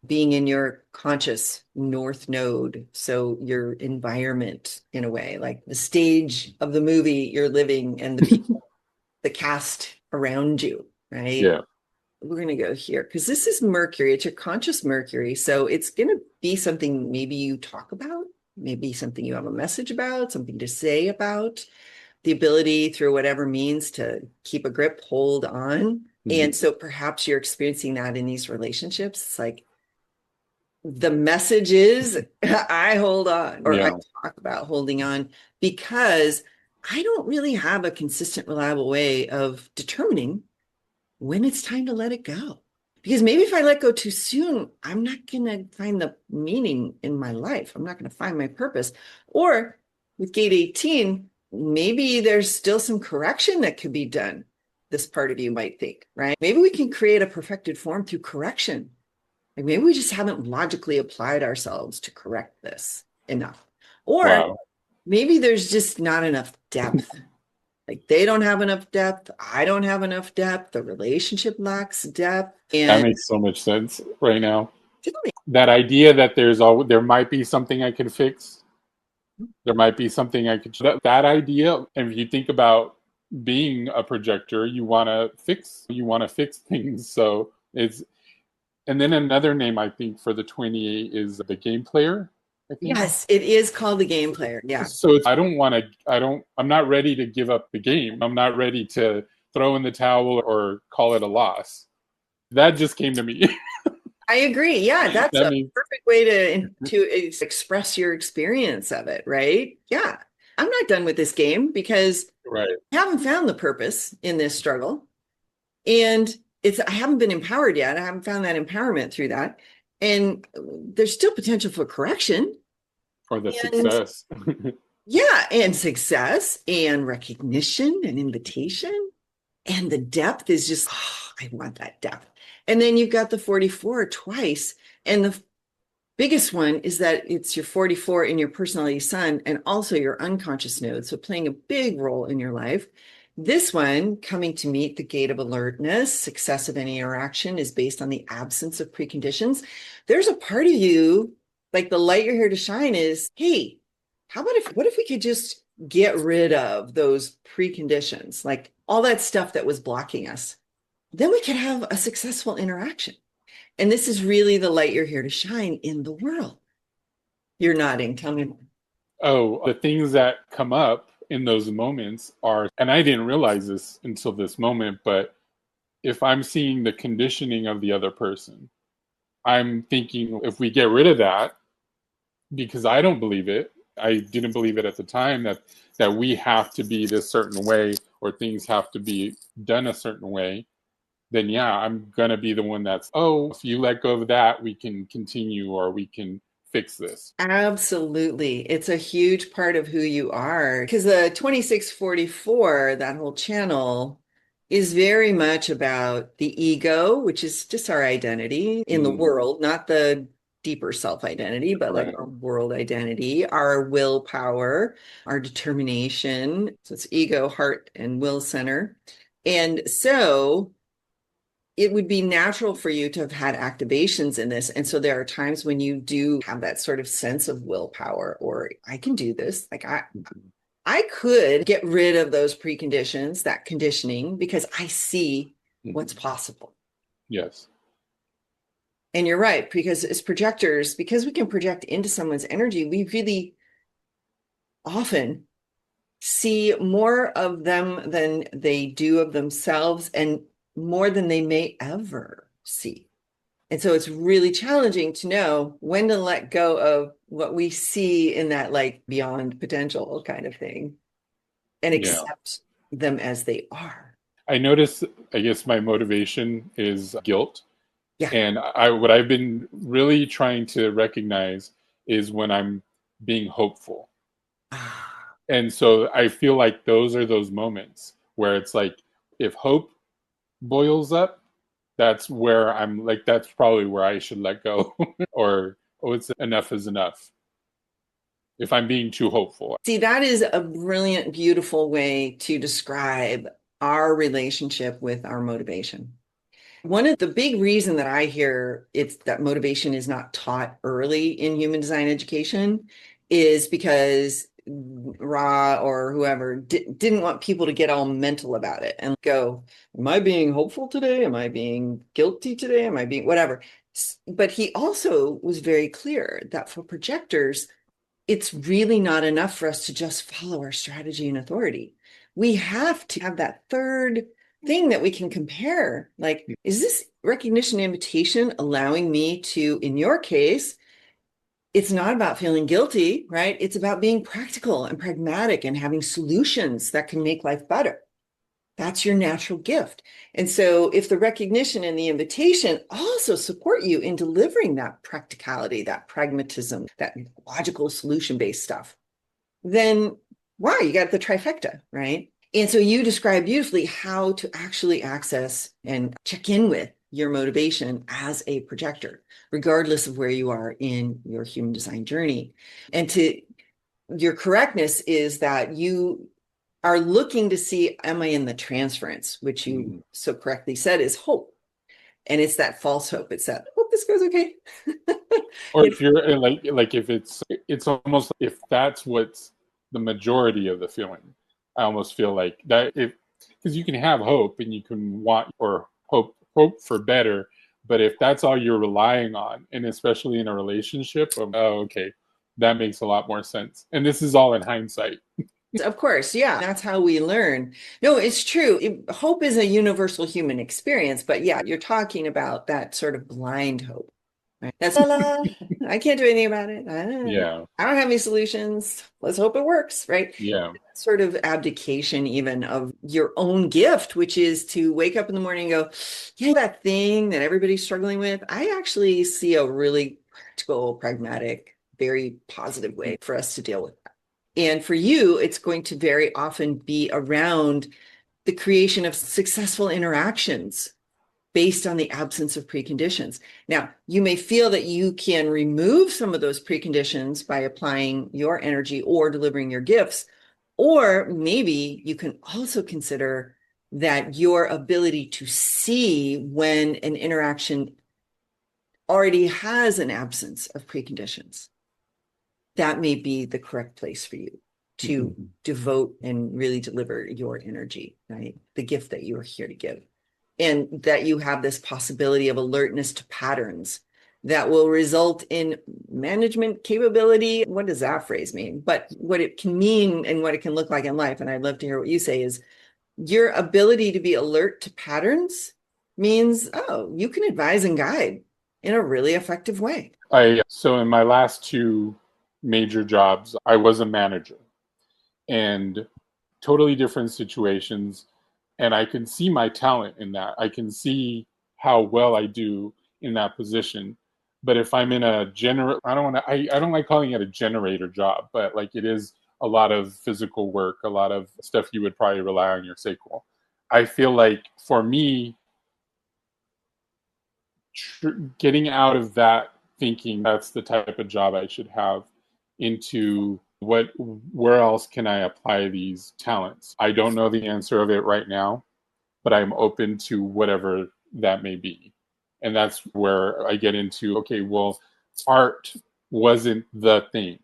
Speaker 2: Being in your conscious north node, so your environment in a way, like the stage of the movie you're living and the people, the cast around you, right?
Speaker 1: Yeah.
Speaker 2: We're going to go here because this is Mercury. It's your conscious Mercury. So it's going to be something maybe you talk about, maybe something you have a message about, something to say about the ability through whatever means to keep a grip, hold on.
Speaker 1: Mhm.
Speaker 2: And so perhaps you're experiencing that in these relationships. It's like, the message is I hold on, or I
Speaker 1: Yeah.
Speaker 2: talk about holding on, because I don't really have a consistent, reliable way of determining when it's time to let it go. Because maybe if I let go too soon, I'm not going to find the meaning in my life. I'm not going to find my purpose. Or with gate 18, maybe there's still some correction that could be done. This part of you might think, right? Maybe we can create a perfected form through correction. Like maybe we just haven't logically applied ourselves to correct this enough. Or
Speaker 1: Wow.
Speaker 2: maybe there's just not enough depth. Like they don't have enough depth. I don't have enough depth. The relationship lacks depth.
Speaker 1: That
Speaker 2: And
Speaker 1: makes so much sense right now.
Speaker 2: tell me,
Speaker 1: That idea that there might be something I can fix. There might be something I could that idea. And if you think about being a projector, you want to fix things. So it's and then another name I think for the 28 is the game player, I think.
Speaker 2: yes, it is called the game player. Yeah.
Speaker 1: So I don't want to, I'm not ready to give up the game. I'm not ready to throw in the towel or call it a loss. That just came to me.
Speaker 2: I agree. Yeah, that's
Speaker 1: That
Speaker 2: a
Speaker 1: means,
Speaker 2: perfect way to express your experience of it, right? Yeah. I'm not done with this game because
Speaker 1: right.
Speaker 2: I haven't found the purpose in this struggle. And I haven't been empowered yet. I haven't found that empowerment through that. And there's still potential for correction
Speaker 1: Or the
Speaker 2: and
Speaker 1: success.
Speaker 2: yeah, and success and recognition and invitation. And the depth is just, oh, I want that depth. And then you've got the 44 twice. And the biggest one is that it's your 44 in your personality sun and also your unconscious node. So playing a big role in your life. This one, coming to meet the gate of alertness, success of any interaction is based on the absence of preconditions. There's a part of you, like the light you're here to shine is, hey, what if we could just get rid of those preconditions, like all that stuff that was blocking us? Then we could have a successful interaction. And this is really the light you're here to shine in the world. You're nodding. Tell me more.
Speaker 1: Oh, the things that come up in those moments are, and I didn't realize this until this moment, but if I'm seeing the conditioning of the other person, I'm thinking if we get rid of that, because I don't believe it. I didn't believe it at the time that we have to be this certain way or things have to be done a certain way. Then yeah, I'm gonna be the one that's if you let go of that, we can continue or we can fix this.
Speaker 2: Absolutely. It's a huge part of who you are because the 2644, that whole channel, is very much about the ego, which is just our identity in the
Speaker 1: Mm,
Speaker 2: world, not the deeper self identity, but like
Speaker 1: right.
Speaker 2: our world identity, our willpower, our determination. So it's ego, heart, and will center. And so it would be natural for you to have had activations in this. And so there are times when you do have that sort of sense of willpower, or I can do this. Like I could get rid of those preconditions, that conditioning, because I see what's
Speaker 1: Mhm.
Speaker 2: possible.
Speaker 1: Yes.
Speaker 2: And you're right, because as projectors, because we can project into someone's energy, we really often see more of them than they do of themselves and more than they may ever see. And so it's really challenging to know when to let go of what we see in that like beyond potential kind of thing and
Speaker 1: Yeah.
Speaker 2: accept them as they are.
Speaker 1: I notice, I guess my motivation is guilt.
Speaker 2: Yeah.
Speaker 1: And what I've been really trying to recognize is when I'm being hopeful.
Speaker 2: Ah,
Speaker 1: And so I feel like those are those moments where it's like if hope boils up, that's where I'm like, that's probably where I should let go. Or, oh, it's enough is enough. If I'm being too hopeful.
Speaker 2: see, that is a brilliant, beautiful way to describe our relationship with our motivation. One of the big reason that I hear it's that motivation is not taught early in human design education is because Ra or whoever didn't want people to get all mental about it and go, am I being hopeful today? Am I being guilty today? Am I being whatever? But he also was very clear that for projectors, it's really not enough for us to just follow our strategy and authority. We have to have that third thing that we can compare. Like, is this recognition invitation allowing me to, in your case, it's not about feeling guilty, right? It's about being practical and pragmatic and having solutions that can make life better. That's your natural gift. And so if the recognition and the invitation also support you in delivering that practicality, that pragmatism, that logical solution-based stuff, then wow, you got the trifecta, right? And so you describe beautifully how to actually access and check in with your motivation as a projector, regardless of where you are in your human design journey. And to your correctness is that you are looking to see, am I in the transference, which you so correctly said is hope. And it's that false hope. It's that, hope this goes okay.
Speaker 1: Or if you're like if it's almost if that's what's the majority of the feeling, I almost feel like that if because you can have hope and you can want or hope for better, but if that's all you're relying on, and especially in a relationship, oh okay, that makes a lot more sense. And this is all in hindsight.
Speaker 2: Of course, yeah, that's how we learn. No, it's true. Hope is a universal human experience, but yeah, you're talking about that sort of blind hope. Right? That's la la. I can't do anything about it.
Speaker 1: Yeah,
Speaker 2: I don't have any solutions. Let's hope it works, right?
Speaker 1: yeah,
Speaker 2: Sort of abdication even of your own gift, which is to wake up in the morning and go, yeah, that thing that everybody's struggling with, I actually see a really practical, pragmatic, very positive way for us to deal with that. And for you, it's going to very often be around the creation of successful interactions based on the absence of preconditions. Now, you may feel that you can remove some of those preconditions by applying your energy or delivering your gifts, or maybe you can also consider that your ability to see when an interaction already has an absence of preconditions, that may be the correct place for you to devote and really deliver your energy, right? The gift that you are here to give. And that you have this possibility of alertness to patterns that will result in management capability. What does that phrase mean? But what it can mean and what it can look like in life, and I'd love to hear what you say, is your ability to be alert to patterns means, oh, you can advise and guide in a really effective way.
Speaker 1: I so in my last two major jobs, I was a manager and totally different situations. And I can see my talent in that. I can see how well I do in that position. But if I'm in a I don't want to, I don't like calling it a generator job, but like it is a lot of physical work, a lot of stuff you would probably rely on your sacral. I feel like for me, getting out of that thinking that's the type of job I should have into where else can I apply these talents? I don't know the answer of it right now, but I'm open to whatever that may be. And that's where I get into, okay, well, art wasn't the thing.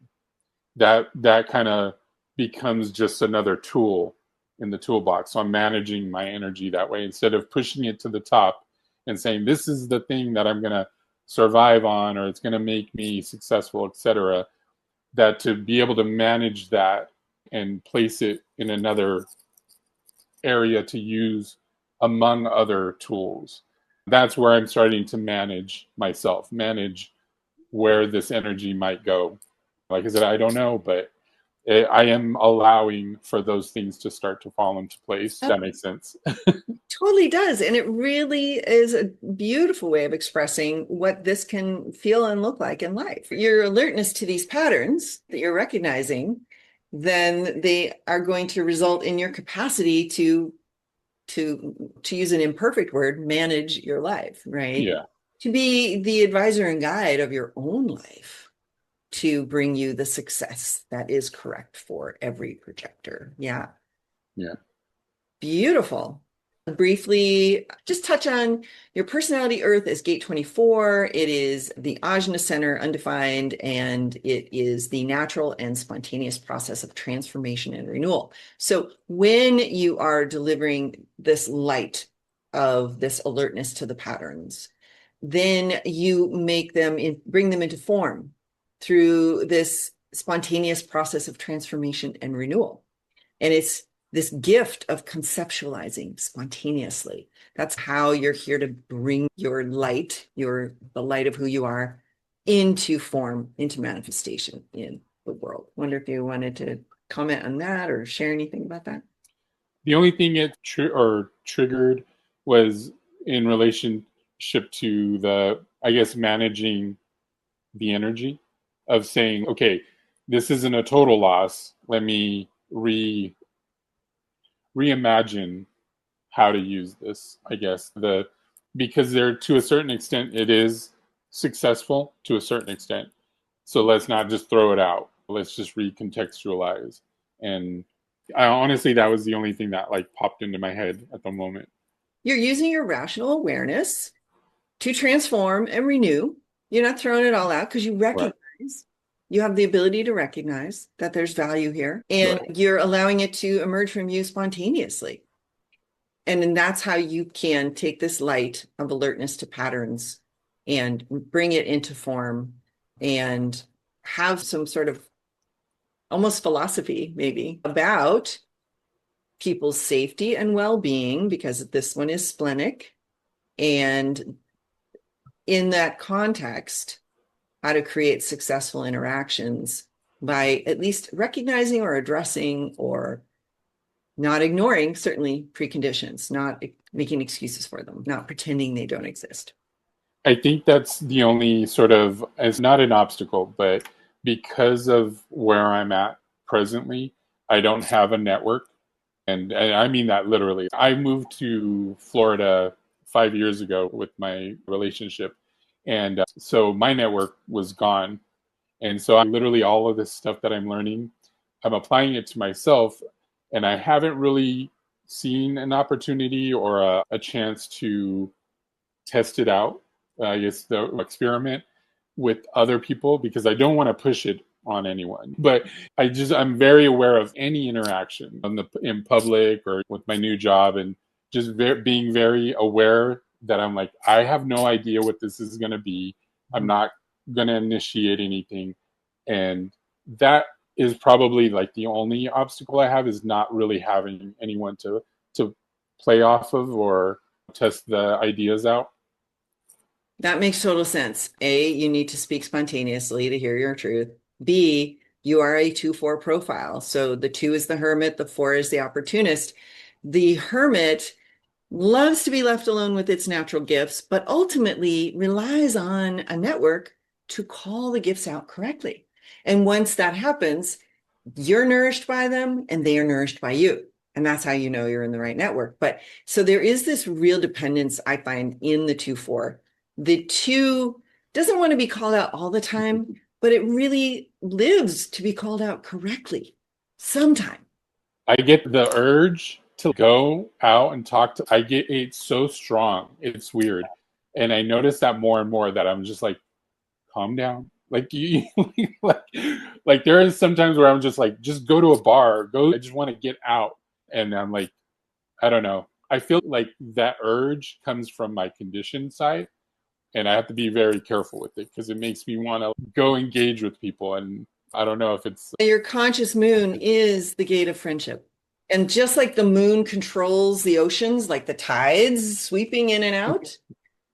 Speaker 1: That kind of becomes just another tool in the toolbox. So I'm managing my energy that way instead of pushing it to the top and saying this is the thing that I'm going to survive on or it's going to make me successful, etc. That to be able to manage that and place it in another area to use among other tools. That's where I'm starting to manage myself, manage where this energy might go. Like I said, I don't know, but I am allowing for those things to start to fall into place. That makes sense.
Speaker 2: Totally does. And it really is a beautiful way of expressing what this can feel and look like in life. Your alertness to these patterns that you're recognizing, then they are going to result in your capacity to use an imperfect word, manage your life, right?
Speaker 1: Yeah.
Speaker 2: To be the advisor and guide of your own life to bring you the success that is correct for every projector. Yeah.
Speaker 1: Yeah.
Speaker 2: Beautiful. Briefly, just touch on your personality Earth is gate 24. It is the Ajna center, undefined, and it is the natural and spontaneous process of transformation and renewal. So when you are delivering this light of this alertness to the patterns, then you bring them into form through this spontaneous process of transformation and renewal. And it's this gift of conceptualizing spontaneously. That's how you're here to bring your light, the light of who you are, into form, into manifestation in the world. Wonder if you wanted to comment on that or share anything about that.
Speaker 1: The only thing it triggered was in relationship to the, I guess, managing the energy of saying, okay, this isn't a total loss. Let me reimagine how to use this, I guess. Because there, to a certain extent, it is successful to a certain extent. So let's not just throw it out. Let's just recontextualize. And honestly, that was the only thing that like popped into my head at the moment.
Speaker 2: You're using your rational awareness to transform and renew. You're not throwing it all out because you
Speaker 1: Right.
Speaker 2: recognize, you have the ability to recognize that there's value here, and
Speaker 1: Right.
Speaker 2: you're allowing it to emerge from you spontaneously. And then that's how you can take this light of alertness to patterns and bring it into form and have some sort of almost philosophy, maybe, about people's safety and well-being, because this one is splenic. And in that context, how to create successful interactions by at least recognizing or addressing or not ignoring certainly preconditions, not making excuses for them, not pretending they don't exist.
Speaker 1: I think that's the only sort of, it's not an obstacle, but because of where I'm at presently, I don't have a network. And I mean that literally. I moved to Florida 5 years ago with my relationship. And so my network was gone. And so I literally all of this stuff that I'm learning, I'm applying it to myself. And I haven't really seen an opportunity or a chance to test it out, I guess the experiment with other people, because I don't want to push it on anyone. But I'm very aware of any interaction in public or with my new job, and just being very aware that I'm like, I have no idea what this is going to be. I'm not going to initiate anything. And that is probably like the only obstacle I have, is not really having anyone to play off of or test the ideas out.
Speaker 2: That makes total sense. A, you need to speak spontaneously to hear your truth. B, you are a 2-4 profile. So the 2 is the hermit, the 4 is the opportunist. The hermit loves to be left alone with its natural gifts, but ultimately relies on a network to call the gifts out correctly. And once that happens, you're nourished by them and they are nourished by you. And that's how you know you're in the right network. But so there is this real dependence, I find, in the 2-4. The 2 doesn't want to be called out all the time, but it really lives to be called out correctly sometime.
Speaker 1: I get the urge to go out and talk to, I get it's so strong. It's weird. And I notice that more and more, that I'm just like, calm down. Like you like like there is sometimes where I'm just like, just go to a bar, go, I just want to get out. And I'm like, I don't know. I feel like that urge comes from my conditioned side, and I have to be very careful with it because it makes me want to go engage with people. And I don't know if it's
Speaker 2: Your conscious moon is the gate of friendship. And just like the moon controls the oceans, like the tides sweeping in and out,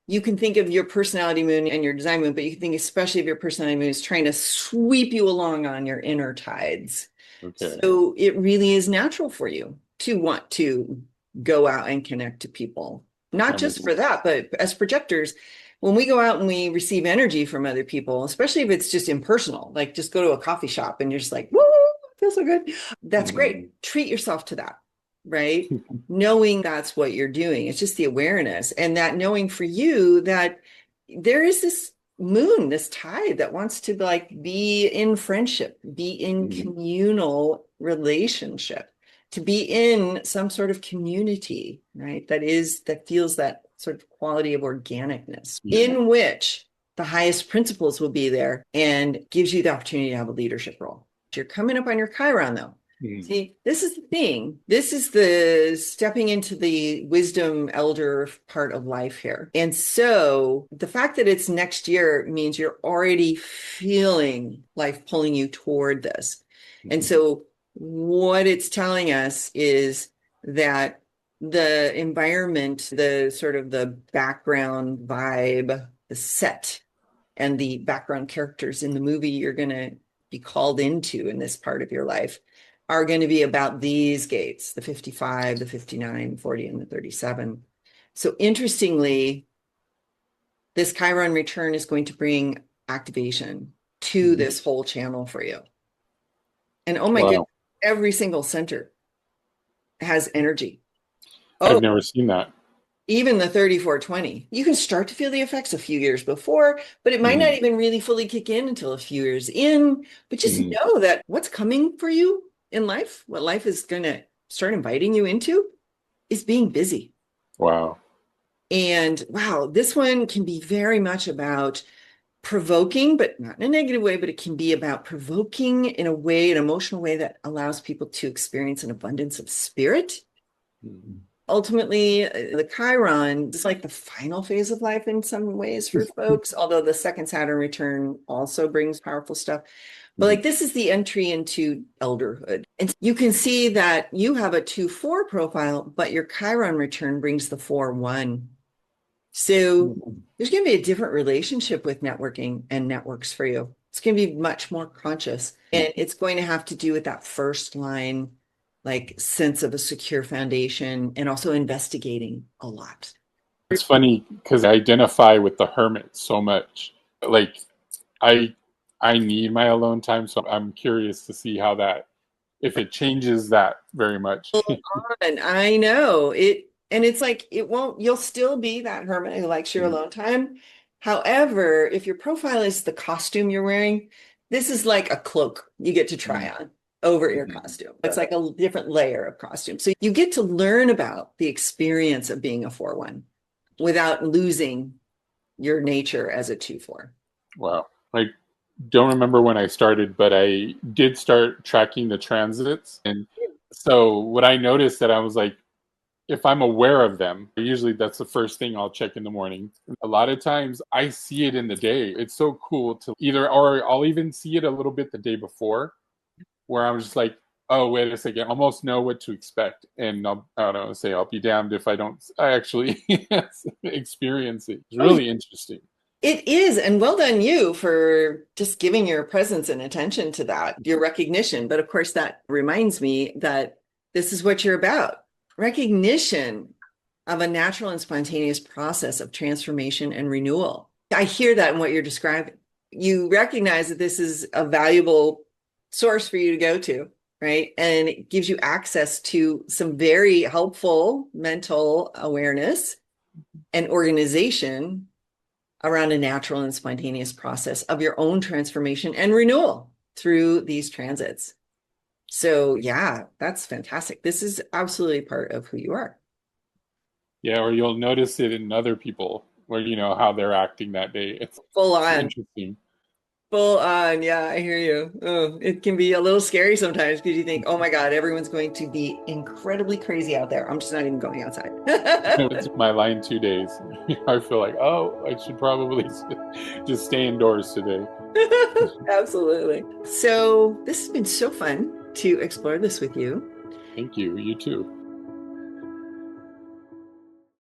Speaker 2: you can think of your personality moon and your design moon, but you can think especially of your personality moon as trying to sweep you along on your inner tides.
Speaker 1: okay.
Speaker 2: So it really is natural for you to want to go out and connect to people, not
Speaker 1: I'm with
Speaker 2: just
Speaker 1: you.
Speaker 2: for that, but as projectors, when we go out and we receive energy from other people, especially if it's just impersonal, like just go to a coffee shop and you're just like, woo, I feel so good. That's great. Treat yourself to that, right? Knowing that's what you're doing. It's just the awareness, and that knowing for you that there is this moon, this tide that wants to like be in friendship, be in communal relationship, to be in some sort of community, right? That feels that sort of quality of organicness,
Speaker 1: Yeah.
Speaker 2: in which the highest principles will be there and gives you the opportunity to have a leadership role. You're coming up on your Chiron though. See, this is the thing. This is the stepping into the wisdom elder part of life here. And so the fact that it's next year means you're already feeling life pulling you toward this. And so what it's telling us is that the environment, the sort of the background vibe, the set, and the background characters in the movie you're going to be called into in this part of your life are going to be about these gates, the 55, the 59, 40, and the 37. So interestingly, this Chiron return is going to bring activation to this whole channel for you. And oh my goodness,
Speaker 1: Wow.
Speaker 2: every single center has energy.
Speaker 1: I've
Speaker 2: Oh,
Speaker 1: never seen that.
Speaker 2: even the 3420. You can start to feel the effects a few years before, but it might not
Speaker 1: Mhm.
Speaker 2: even really fully kick in until a few years in. But just
Speaker 1: Mhm.
Speaker 2: know that what's coming for you in life, what life is going to start inviting you into, is being busy.
Speaker 1: Wow.
Speaker 2: And wow, this one can be very much about provoking, but not in a negative way, but it can be about provoking in a way, an emotional way that allows people to experience an abundance of spirit.
Speaker 1: Mhm.
Speaker 2: Ultimately, the Chiron is like the final phase of life in some ways for folks, although the second Saturn return also brings powerful stuff. But
Speaker 1: Mhm.
Speaker 2: like this is the entry into elderhood. And you can see that you have a 2-4 profile, but your Chiron return brings the 4-1. So there's going to be a different relationship with networking and networks for you. It's going to be much more conscious. And it's going to have to do with that first line, like sense of a secure foundation and also investigating a lot.
Speaker 1: It's funny because I identify with the hermit so much. Like I I need my alone time, so I'm curious to see how that if it changes that very much.
Speaker 2: And I know it, and it's like it won't, you'll still be that hermit who likes your
Speaker 1: Mhm.
Speaker 2: alone time. However, if your profile is the costume you're wearing, this is like a cloak you get to try on over your
Speaker 1: Mhm.
Speaker 2: costume. It's like a different layer of costume. So you get to learn about the experience of being a 4-1 without losing your nature as a 2-4.
Speaker 1: Wow. I don't remember when I started, but I did start tracking the transits. And so what I noticed that I was like, if I'm aware of them, usually that's the first thing I'll check in the morning. A lot of times I see it in the day. It's so cool to either, or I'll even see it a little bit the day before where I'm just like, oh, wait a second, I almost know what to expect. And I don't know, say I'll be damned if I actually experience it. It's
Speaker 2: Oh,
Speaker 1: really interesting.
Speaker 2: it is, and well done you for just giving your presence and attention to that, your recognition. But of course, that reminds me that this is what you're about. Recognition of a natural and spontaneous process of transformation and renewal. I hear that in what you're describing. You recognize that this is a valuable source for you to go to, right? And it gives you access to some very helpful mental awareness and organization around a natural and spontaneous process of your own transformation and renewal through these transits. So, yeah, that's fantastic. This is absolutely part of who you are.
Speaker 1: Yeah, or you'll notice it in other people where you know how they're acting that day.
Speaker 2: Full
Speaker 1: It's
Speaker 2: on,
Speaker 1: interesting.
Speaker 2: full on. Yeah, I hear you. Oh, it can be a little scary sometimes because you think, oh my God, everyone's going to be incredibly crazy out there. I'm just not even going outside.
Speaker 1: It's my line 2 days. I feel like, oh, I should probably just stay indoors today.
Speaker 2: Absolutely. So, this has been so fun to explore this with you.
Speaker 1: Thank you. You too.